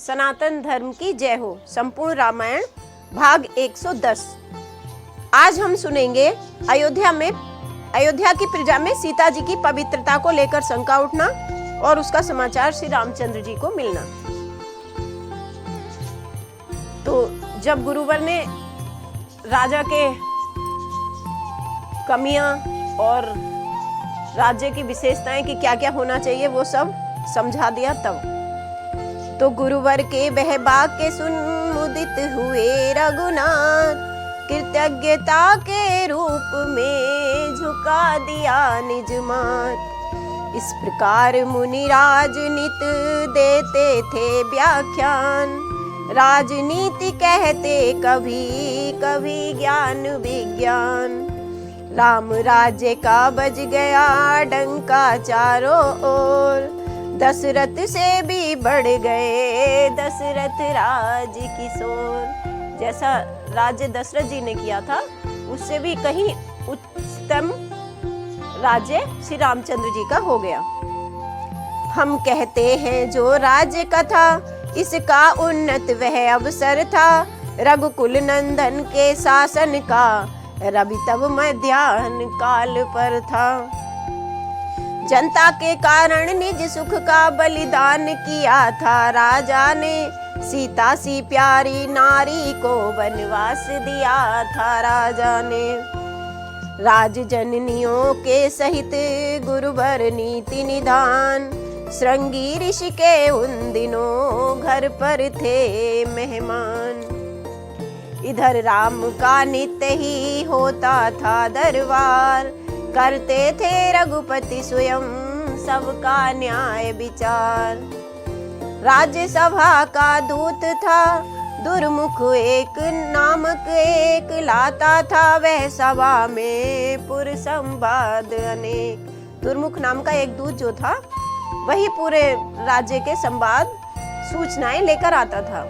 सनातन धर्म की जय हो। संपूर्ण रामायण भाग 110। आज हम सुनेंगे अयोध्या की प्रजा में सीता जी की पवित्रता को लेकर शंका उठना और उसका समाचार श्री रामचंद्र जी को मिलना। तो जब गुरुवर ने राजा के कमियां और राज्य की विशेषताएं कि क्या क्या होना चाहिए वो सब समझा दिया, तब तो गुरुवर के वह वाक्य सुन मुदित हुए रघुनाथ, कृतज्ञता के रूप में झुका दिया निज माथ। इस प्रकार मुनि राजनीत देते थे व्याख्यान, राजनीति कहते कभी कभी ज्ञान विज्ञान। राम राज्य का बज गया डंका चारों ओर, दशरथ से भी बढ़ गए दशरथ राज किशोर। जैसा राज्य दशरथ जी ने किया था उससे भी कहीं उत्तम राज्य श्री रामचंद्र जी का हो गया। हम कहते हैं जो राज्य कथा, इसका उन्नत वह अवसर था। रघुकुल नंदन के शासन का रवि तब मध्याह्न काल पर था। जनता के कारण निज सुख का बलिदान किया था राजा ने, सीता सी प्यारी नारी को वनवास दिया था राजा ने। राज जननियों के सहित गुरुवर नीति निधान, श्रृंगी ऋषि के उन दिनों घर पर थे मेहमान। इधर राम का नित्य ही होता था दरबार, करते थे रघुपति स्वयं सबका न्याय विचार। राज्यसभा का दूत था दुर्मुख एक नामक एक, लाता था वह सभा में पुर संवाद अनेक। दुर्मुख नाम का एक दूत जो था वही पूरे राज्य के संवाद सूचनाएं लेकर आता था।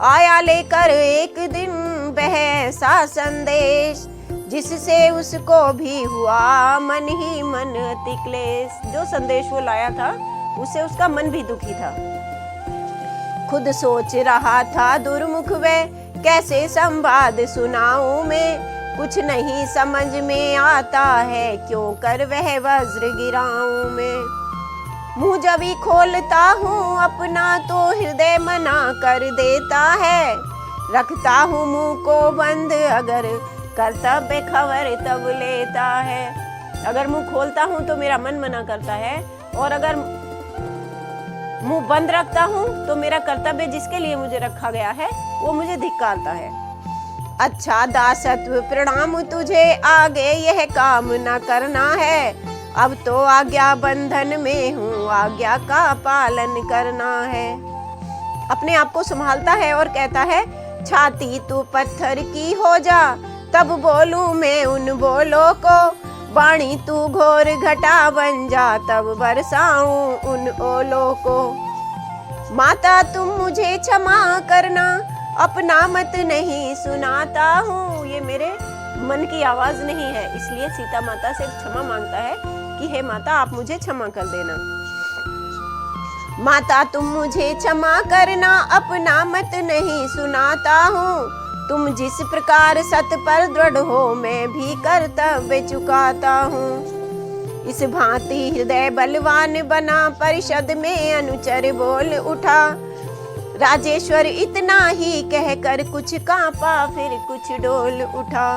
आया लेकर एक दिन वह ऐसा संदेश, जिससे उसको भी हुआ मन ही मन अति क्लेश। जो संदेश वो लाया था उससे उसका मन भी दुखी था। खुद सोच रहा था दुर्मुख वह, कैसे संवाद सुनाऊं मैं, कुछ नहीं समझ में आता है क्यों कर वह वज्र गिराऊं मैं। मुंह जब ही खोलता हूँ अपना तो हृदय मना कर देता है, रखता हूँ मुंह को बंद अगर कर्तव्य खबर तब लेता है। अगर मुंह खोलता हूँ तो मेरा मन मना करता है, और अगर मुंह बंद रखता हूँ तो मेरा कर्तव्य जिसके लिए मुझे रखा गया है वो मुझे धिक्कारता है। अच्छा दासत्व प्रणाम तुझे, आगे यह काम न करना है। अब तो आज्ञा बंधन में हूँ, आज्ञा का पालन करना है। अपने आप को संभालता है और कहता है, छाती तू पत्थर की हो जा, तब बोलूं मैं उन बोलों को। वाणी तू घोर घटा बन जा, तब बरसाऊं उन ओलों को। माता तुम मुझे क्षमा करना, अपना मत नहीं सुनाता हूँ। ये मेरे मन की आवाज नहीं है, इसलिए सीता माता से क्षमा मांगता है कि हे माता आप मुझे क्षमा कर देना। माता तुम मुझे क्षमा करना, अपना मत नहीं सुनाता हूँ। तुम जिस प्रकार सत पर दृढ़ हो, मैं भी कर्तव्य चुकाता हूँ। इस भांति हृदय बलवान बना, परिषद में अनुचर बोल उठा। राजेश्वर इतना ही कहकर कुछ कांपा, फिर कुछ डोल उठा।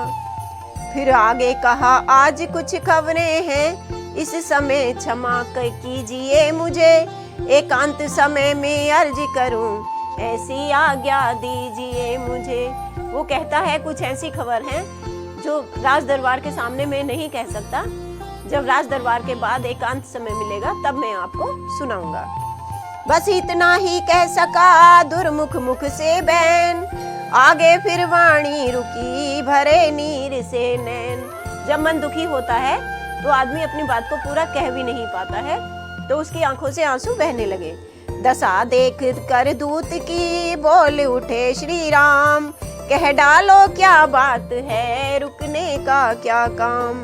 फिर आगे कहा, आज कुछ खबरें हैं, इस समय क्षमा कीजिए मुझे। एकांत समय में अर्ज करूं, ऐसी आज्ञा दीजिए मुझे। वो कहता है कुछ ऐसी खबर है जो राज दरबार के सामने मैं नहीं कह सकता, जब राज दरबार के बाद एकांत समय मिलेगा तब मैं आपको सुनाऊंगा। बस इतना ही कह सका दुर्मुख मुख से बैन, आगे फिर वाणी रुकी भरे नीर से नैन। जब मन दुखी होता है तो आदमी अपनी बात को पूरा कह भी नहीं पाता है, तो उसकी आंखों से आंसू बहने लगे। दशा देख कर दूत की बोल उठे श्री राम, कह डालो क्या बात है, रुकने का क्या काम।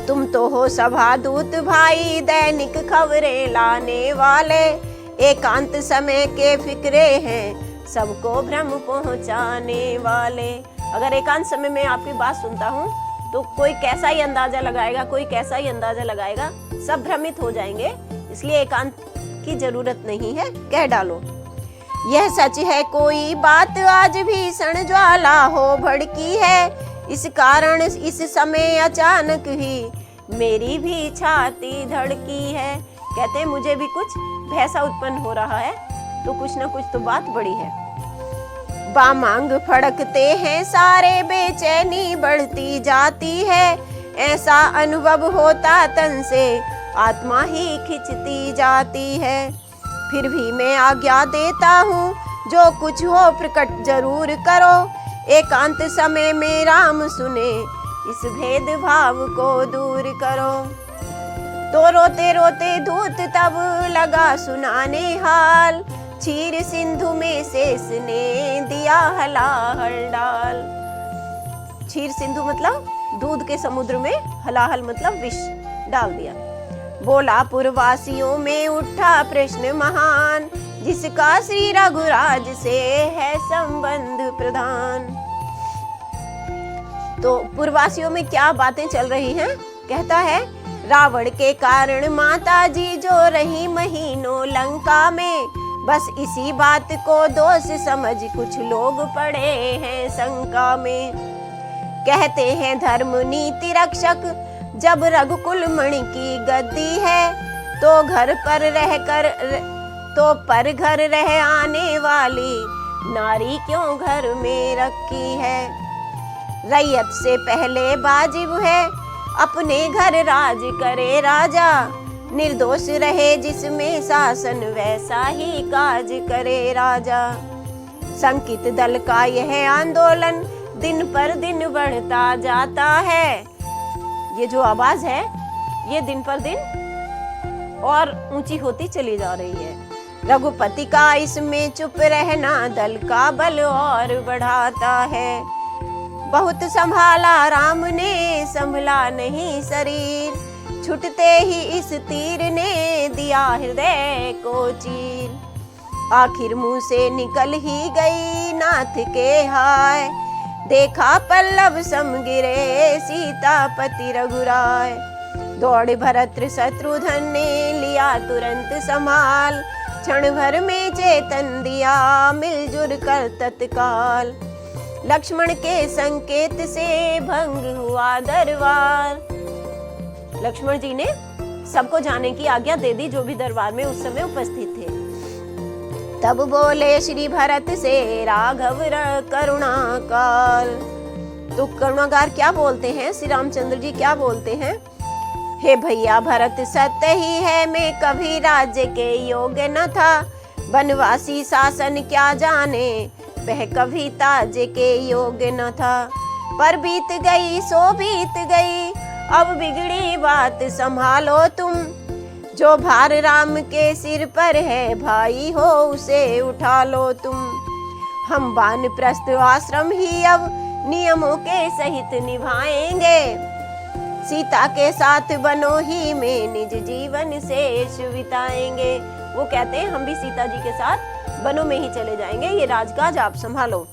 तुम तो हो सभा दूत भाई, दैनिक खबरें लाने वाले। एकांत समय के फिक्रे हैं, सबको भ्रम पहुंचाने वाले। अगर एकांत समय में आपकी बात सुनता हूँ तो कोई कैसा ही अंदाजा लगाएगा, कोई कैसा ही अंदाजा लगाएगा, सब भ्रमित हो जाएंगे। इसलिए एकांत की जरूरत नहीं है, कह डालो। यह सच है कोई बात आज भीषण ज्वाला हो भड़की है, इस कारण इस समय अचानक ही मेरी भी छाती धड़की है। कहते हैं मुझे भी कुछ भय सा उत्पन्न हो रहा है, तो कुछ ना कुछ तो बात बड़ी है। बामांग फड़कते हैं सारे, बेचैनी बढ़ती जाती है, ऐसा अनुभव होता तन से आत्मा ही खिंचती जाती है। फिर भी मैं आज्ञा देता हूँ, जो कुछ हो प्रकट जरूर करो, एकांत समय में राम सुने, इस भेदभाव को दूर करो। तो रोते रोते दूत तब लगा सुनाने हाल, क्षीर सिंधु में शेष ने दिया हलाहल डाल। क्षीर सिंधु मतलब दूध के समुद्र में, हलाहल मतलब विष डाल दिया। बोला पुरवासियों में उठा प्रश्न महान, जिसका श्री रघुराज से है संबंध प्रधान। तो पूर्ववासियों में क्या बातें चल रही हैं? कहता है रावण के कारण माता जी जो रही महीनों लंका में, बस इसी बात को दोष समझ कुछ लोग पड़े हैं शंका में। कहते हैं धर्म नीति रक्षक जब रघुकुल मणि की गद्दी है, तो घर पर रह आने वाली नारी क्यों घर में रखी है। रैयत से पहले वाजिब है अपने घर राज करे राजा, निर्दोष रहे जिसमें शासन वैसा ही काज करे राजा। संकित दल का यह आंदोलन दिन पर दिन बढ़ता जाता है, ये जो आवाज है ये दिन पर दिन और ऊंची होती चली जा रही है। रघुपति का इसमें चुप रहना दल का बल और बढ़ाता है। बहुत संभाला राम ने संभला नहीं शरीर, छुटते ही इस तीर ने दिया हृदय को चीर। आखिर मुंह से निकल ही गई नाथ के हाय, देखा पल्लव सम गिरे सीतापति रघुराय। दौड़ भरत शत्रुघ्न ने लिया तुरंत संभाल, क्षण भर में चेतन दिया मिलजुल कर तत्काल। लक्ष्मण के संकेत से भंग हुआ दरबार। लक्ष्मण जी ने सबको जाने की आज्ञा दे दी जो भी दरबार में उस समय उपस्थित थे। तब बोले श्री भरत से राघव करुणा काल। तो करुणागार क्या बोलते हैं, श्री रामचंद्र जी क्या बोलते हैं? हे भैया भरत सत्य ही है, मैं कभी राज्य के योग्य न था, वनवासी शासन क्या जाने, वह कभी ताज के योग्य न था। पर बीत गई सो बीत गई, अब बिगड़ी बात संभालो तुम, जो भार राम के सिर पर है भाई हो उसे उठा लो तुम। हम वानप्रस्थ आश्रम ही अब नियमों के सहित निभाएंगे, सीता के साथ वनों ही में निज जीवन शेष बिताएंगे। वो कहते हैं हम भी सीता जी के साथ वनों में ही चले जाएंगे, ये राजकाज आप संभालो।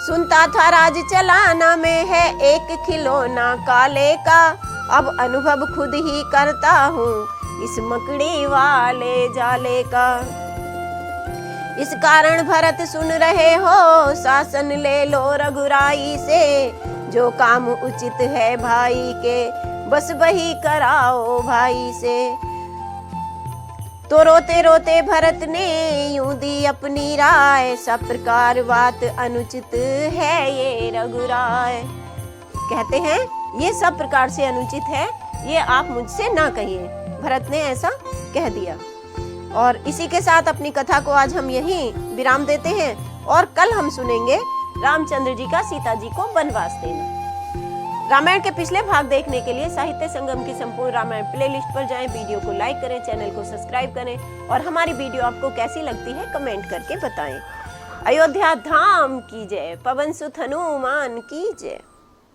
सुनता था राज चलाना में है एक खिलौना काले का, अब अनुभव खुद ही करता हूँ इस मकड़ी वाले जाले का। इस कारण भरत सुन रहे हो, शासन ले लो रघुराई से, जो काम उचित है भाई के बस वही कराओ भाई से। तो रोते रोते भरत ने यूं दी अपनी राय, सब प्रकार बात अनुचित है ये रघुराय। कहते हैं ये सब प्रकार से अनुचित है, ये आप मुझसे ना कहिए। भरत ने ऐसा कह दिया। और इसी के साथ अपनी कथा को आज हम यहीं विराम देते हैं और कल हम सुनेंगे रामचंद्र जी का सीता जी को वनवास देना। रामायण के पिछले भाग देखने के लिए साहित्य संगम की संपूर्ण रामायण प्लेलिस्ट पर जाएं, वीडियो को लाइक करें, चैनल को सब्सक्राइब करें और हमारी वीडियो आपको कैसी लगती है कमेंट करके बताएं। अयोध्या धाम की जय, पवन सुत हनुमान की जय।